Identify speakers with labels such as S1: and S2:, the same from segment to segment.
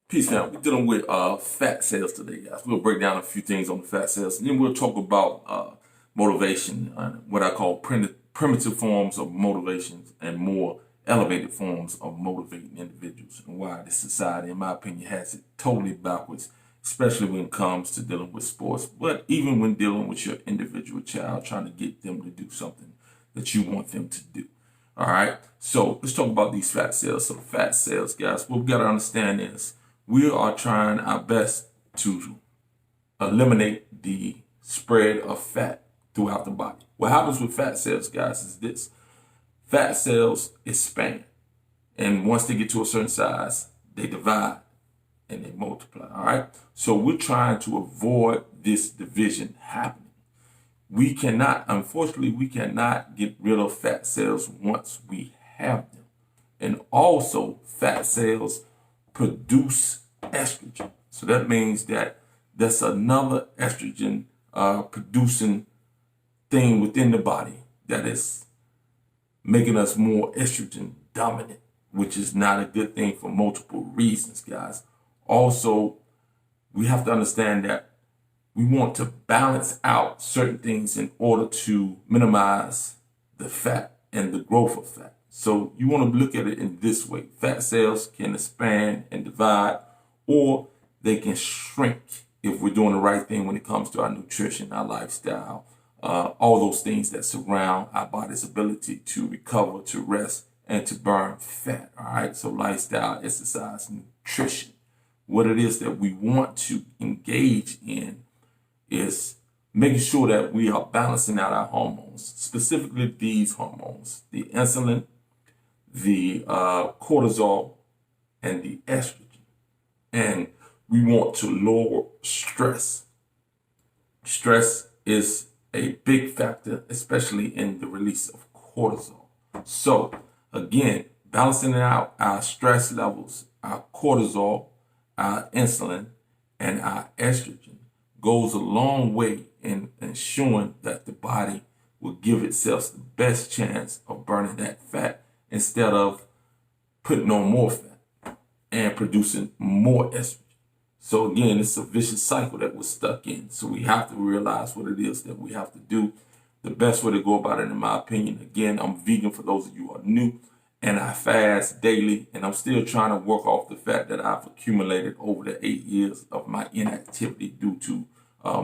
S1: Peace, fam. We're dealing with fat cells today, guys. We'll break down a few things on the fat cells, and then we'll talk about motivation, what I call primitive forms of motivations and more elevated forms of motivating individuals, and why this society, in my opinion, has it totally backwards, especially when it comes to dealing with sports, but even when dealing with your individual child, trying to get them to do something that you want them to do. All right, so let's talk about these fat cells. So the fat cells, guys, what we got to understand is we are trying our best to eliminate the spread of fat throughout the body. What happens with fat cells, guys, is this. Fat cells expand. And once they get to a certain size, they divide and they multiply, all right? So we're trying to avoid this division happening. Unfortunately, we cannot get rid of fat cells once we have them. And also, fat cells produce estrogen. So that means that that's another estrogen producing thing within the body that is making us more estrogen dominant, which is not a good thing for multiple reasons, guys. Also, we have to understand that we want to balance out certain things in order to minimize the fat and the growth of fat. So you want to look at it in this way. Fat cells can expand and divide, or they can shrink if we're doing the right thing when it comes to our nutrition, our lifestyle, all those things that surround our body's ability to recover, to rest, and to burn fat. All right. So lifestyle, exercise, nutrition. What it is that we want to engage in is making sure that we are balancing out our hormones, specifically these hormones, the insulin, the cortisol, and the estrogen. And we want to lower stress. Stress is a big factor, especially in the release of cortisol. So again, balancing out our stress levels, our cortisol, our insulin, and our estrogen goes a long way in ensuring that the body will give itself the best chance of burning that fat instead of putting on more fat and producing more estrogen. So again, it's a vicious cycle that we're stuck in. So we have to realize what it is that we have to do. The best way to go about it, in my opinion, again, I'm vegan for those of you who are new, and I fast daily, and I'm still trying to work off the fat that I've accumulated over the 8 years of my inactivity due to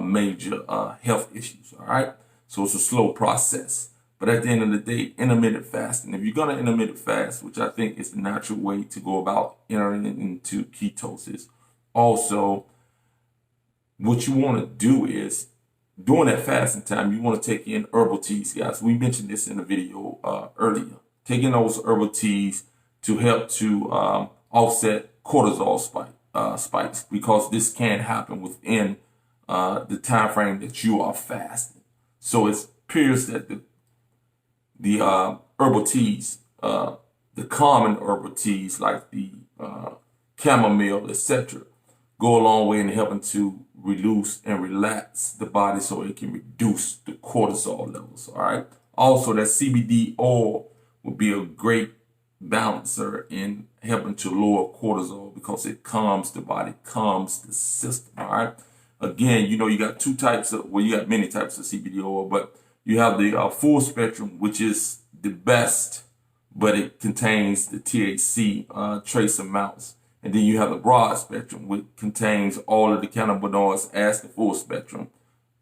S1: major health issues, all right? So it's a slow process. But at the end of the day, intermittent fasting, if you're going to intermittent fast, which I think is the natural way to go about entering into ketosis, also, what you want to do is, during that fasting time, you want to take in herbal teas, guys. We mentioned this in the video earlier. Taking those herbal teas to help to offset cortisol spikes, because this can happen within the time frame that you are fasting. So it appears that the herbal teas, the common herbal teas like the chamomile, etc., go a long way in helping to reduce and relax the body so it can reduce the cortisol levels, all right? Also, that CBD oil would be a great balancer in helping to lower cortisol because it calms the body, calms the system, all right? Again, you know, you got you got many types of CBD oil, but you have the full spectrum, which is the best, but it contains the THC trace amounts. And then you have the broad spectrum, which contains all of the cannabinoids as the full spectrum,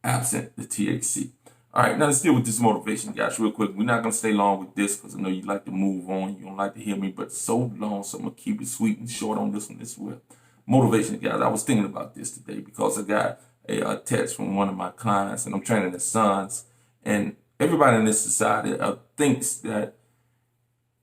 S1: absent the THC. All right, now let's deal with this motivation, guys, real quick. We're not going to stay long with this because I know you like to move on. You don't like to hear me, but so long, so I'm going to keep it sweet and short on this one as well. Motivation, guys. I was thinking about this today because I got a text from one of my clients, and I'm training their sons. And everybody in this society thinks that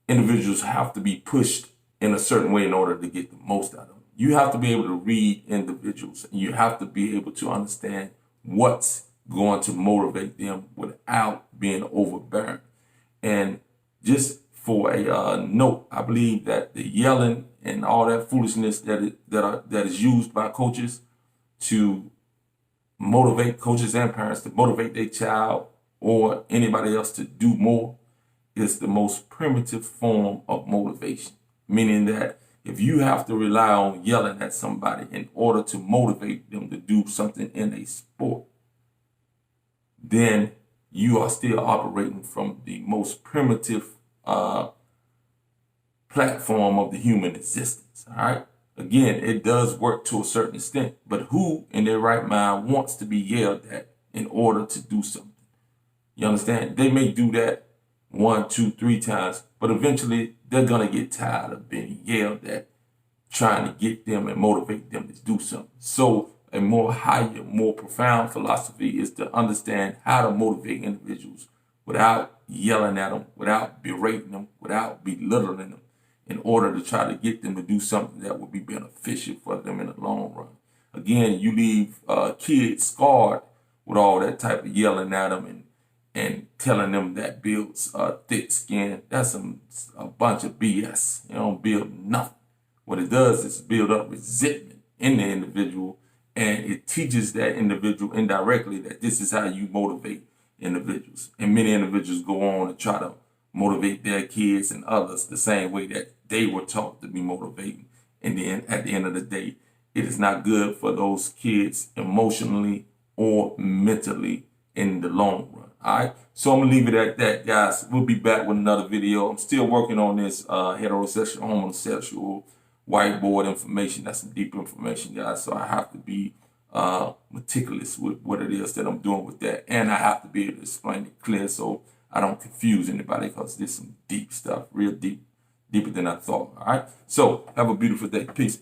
S1: individuals have to be pushed in a certain way in order to get the most out of them. You have to be able to read individuals, and you have to be able to understand what's going to motivate them without being overbearing. And just for a note, I believe that the yelling and all that foolishness that is used by coaches to motivate, coaches and parents to motivate their child or anybody else to do more, is the most primitive form of motivation. Meaning that If you have to rely on yelling at somebody in order to motivate them to do something in a sport, then you are still operating from the most primitive platform of the human existence. All right. Again, it does work to a certain extent, but who in their right mind wants to be yelled at in order to do something? You understand? They may do that 1, 2, 3 times, but eventually they're going to get tired of being yelled at, trying to get them and motivate them to do something. So a more higher, more profound philosophy is to understand how to motivate individuals without yelling at them, without berating them, without belittling them, in order to try to get them to do something that would be beneficial for them in the long run. Again, you leave kids scarred with all that type of yelling at them and telling them that builds thick skin. That's a bunch of BS. You don't build nothing. What it does is build up resentment in the individual, and it teaches that individual indirectly that this is how you motivate individuals. And many individuals go on to try to motivate their kids and others the same way that they were taught to be motivating. And then at the end of the day, it is not good for those kids emotionally or mentally in the long run. All right. So I'm going to leave it at that, guys. We'll be back with another video. I'm still working on this heterosexual, homosexual, whiteboard information. That's some deep information, guys. So I have to be meticulous with what it is that I'm doing with that. And I have to be able to explain it clear so I don't confuse anybody, because this is some deep stuff, real deep, deeper than I thought. All right. So have a beautiful day. Peace.